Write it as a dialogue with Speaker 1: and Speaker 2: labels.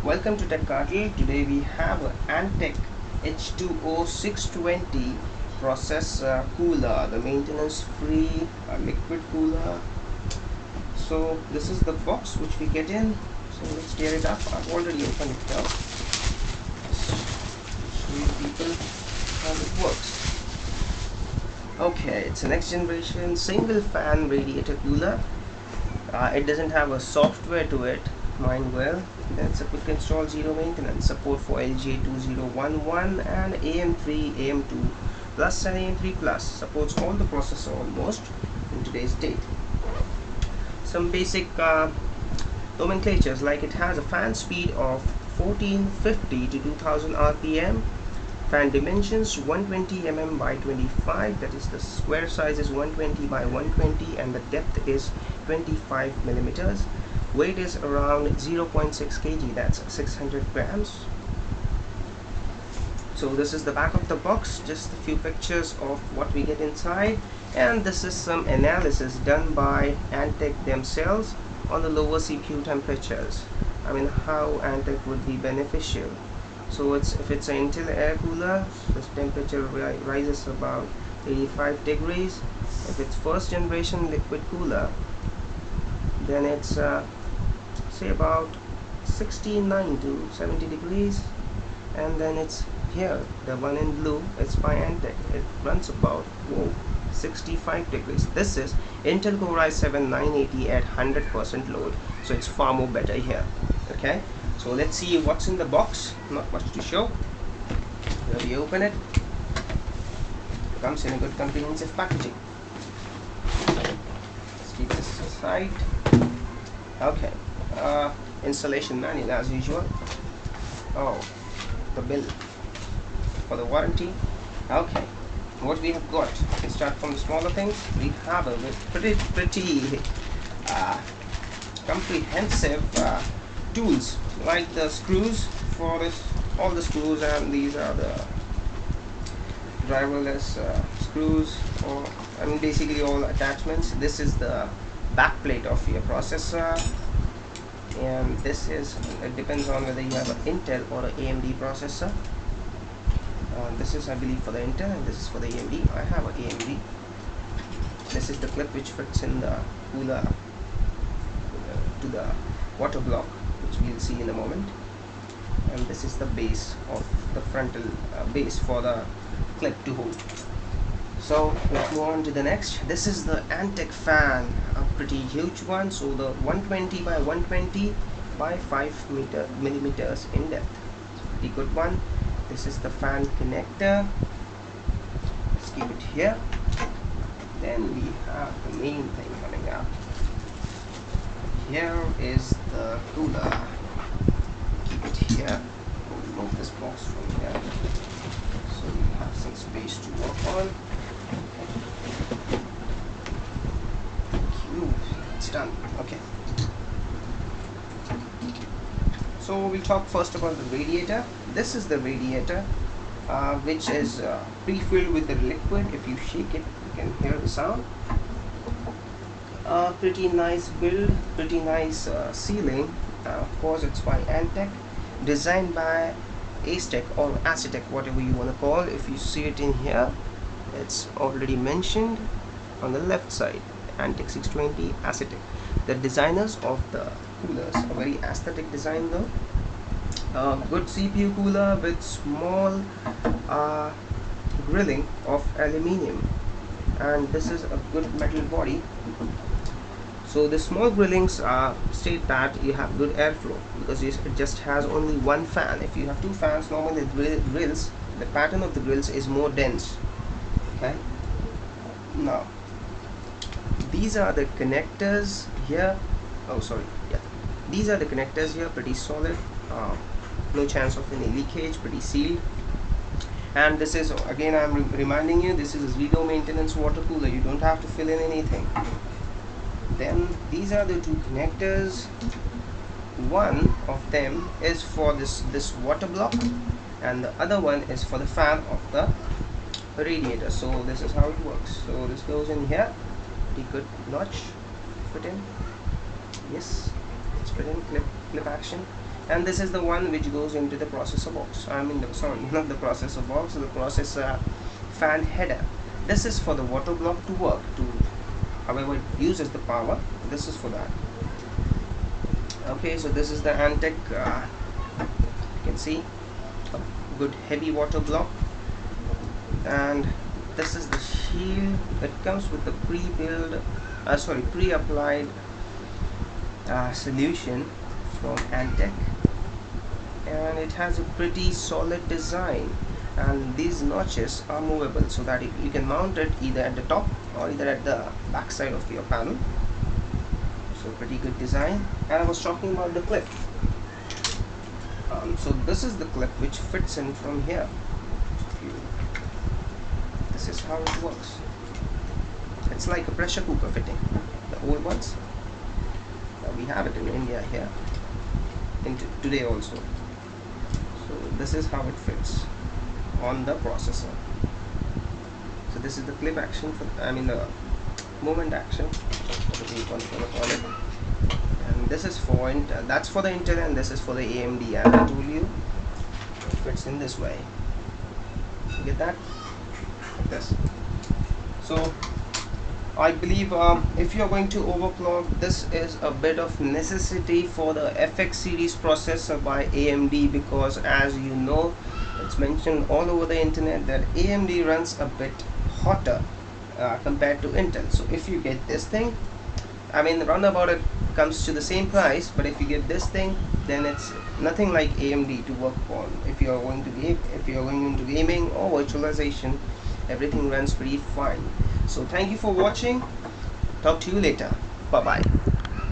Speaker 1: Welcome to Tech Cartel. Today we have an Antec h2o 620 process cooler, the maintenance free liquid cooler. So this is the box which we get in. So let's tear it up. I've already opened it now. Show you people how it works. Okay, it's a next generation single fan radiator cooler. It doesn't have a software to it, mind well. It's a quick install, zero maintenance, support for LGA2011 and AM3, AM2 plus and AM3 plus, supports all the processor almost in today's date. Some basic nomenclatures, like it has a fan speed of 1450 to 2000 RPM, fan dimensions 120 mm by 25, that is the square size is 120 by 120 and the depth is 25 millimeters. Weight is around 0.6 kg, that's 600 grams. So this is the back of the box, just a few pictures of what we get inside, and this is some analysis done by Antec themselves on the lower CPU temperatures. I mean, how Antec would be beneficial. So if it's an Intel air cooler, this temperature rises about 85 degrees. If it's first generation liquid cooler, then it's say about 69 to 70 degrees, and then it's here, the one in blue, it's by Antec, it runs about 65 degrees. This is Intel Core i7 980 at 100% load, so it's far more better here. Okay, so let's see what's in the box. Not much to show. Here we open it. It comes in a good comprehensive packaging. Let's keep this aside. Okay, installation manual as usual. Oh, the bill for the warranty. Okay, what we have got, let's start from the smaller things. We have a pretty comprehensive tools, like the screws for this, all the screws, and these are the driverless screws, or I mean basically all attachments. This is the back plate of your processor, and this is, it depends on whether you have an Intel or an AMD processor. This is, I believe, for the Intel, and this is for the AMD. I have an AMD. This is the clip which fits in the cooler to the water block, which we'll see in a moment. And this is the base of the frontal base for the clip to hold. So let's move on to the next. This is the Antec fan, a pretty huge one. So the 120 by 120 by 5 millimeters in depth. It's a pretty good one. This is the fan connector. Let's keep it here. Then we have the main thing coming up. Here is the cooler. Keep it here. We'll remove this box from here, so we have some space to work on. It's done. Okay. So we'll talk first about the radiator. This is the radiator, which is pre-filled with the liquid. If you shake it, you can hear the sound. Pretty nice build, pretty nice sealing. Of course, it's by Antec, designed by Antec or Antec, whatever you want to call. If you see it in here, it's already mentioned on the left side, Antec 620 Antec. The designers of the coolers, a very aesthetic design though. Good CPU cooler with small grilling of aluminium, and this is a good metal body. So the small grillings state that you have good airflow, because it just has only one fan. If you have two fans, normally the grills, the pattern of the grills is more dense. Okay, now these are the connectors here. Oh sorry, yeah, these are the connectors here, pretty solid, no chance of any leakage, pretty sealed. And this is, again I'm reminding you, this is a zero maintenance water cooler. You don't have to fill in anything. Then these are the two connectors. One of them is for this water block, and the other one is for the fan of the radiator. So this is how it works. So this goes in here, pretty good notch, fit in. Yes, it's fit in, clip action. and this is the one which goes into the processor box. Sorry, not the processor box, the processor fan header. This is for the water block to work, to however it uses the power. This is for that. Okay, so this is the Antec, you can see a good heavy water block, and this is the shield. It comes with the pre-applied solution from Antec, and it has a pretty solid design, and these notches are movable so that you can mount it either at the top or either at the back side of your panel. So pretty good design. And I was talking about the clip. So this is the clip which fits in from here. This is how it works. It's like a pressure cooker fitting, the old ones. We have it in India here today also. So this is how it fits on the processor. So this is the clip action for the movement action, whatever you want to call it. And this is for that's for the Intel, and this is for the AMD. As I told you, it fits in this way. You get that? Like this. So I believe if you are going to overclock, this is a bit of necessity for the FX series processor by AMD, because as you know, it's mentioned all over the internet that AMD runs a bit hotter compared to Intel. So if you get this thing, roundabout it comes to the same price, but if you get this thing, then it's nothing like AMD to work on. If you are going into gaming or virtualization, everything runs pretty fine. So thank you for watching. Talk to you later. Bye bye.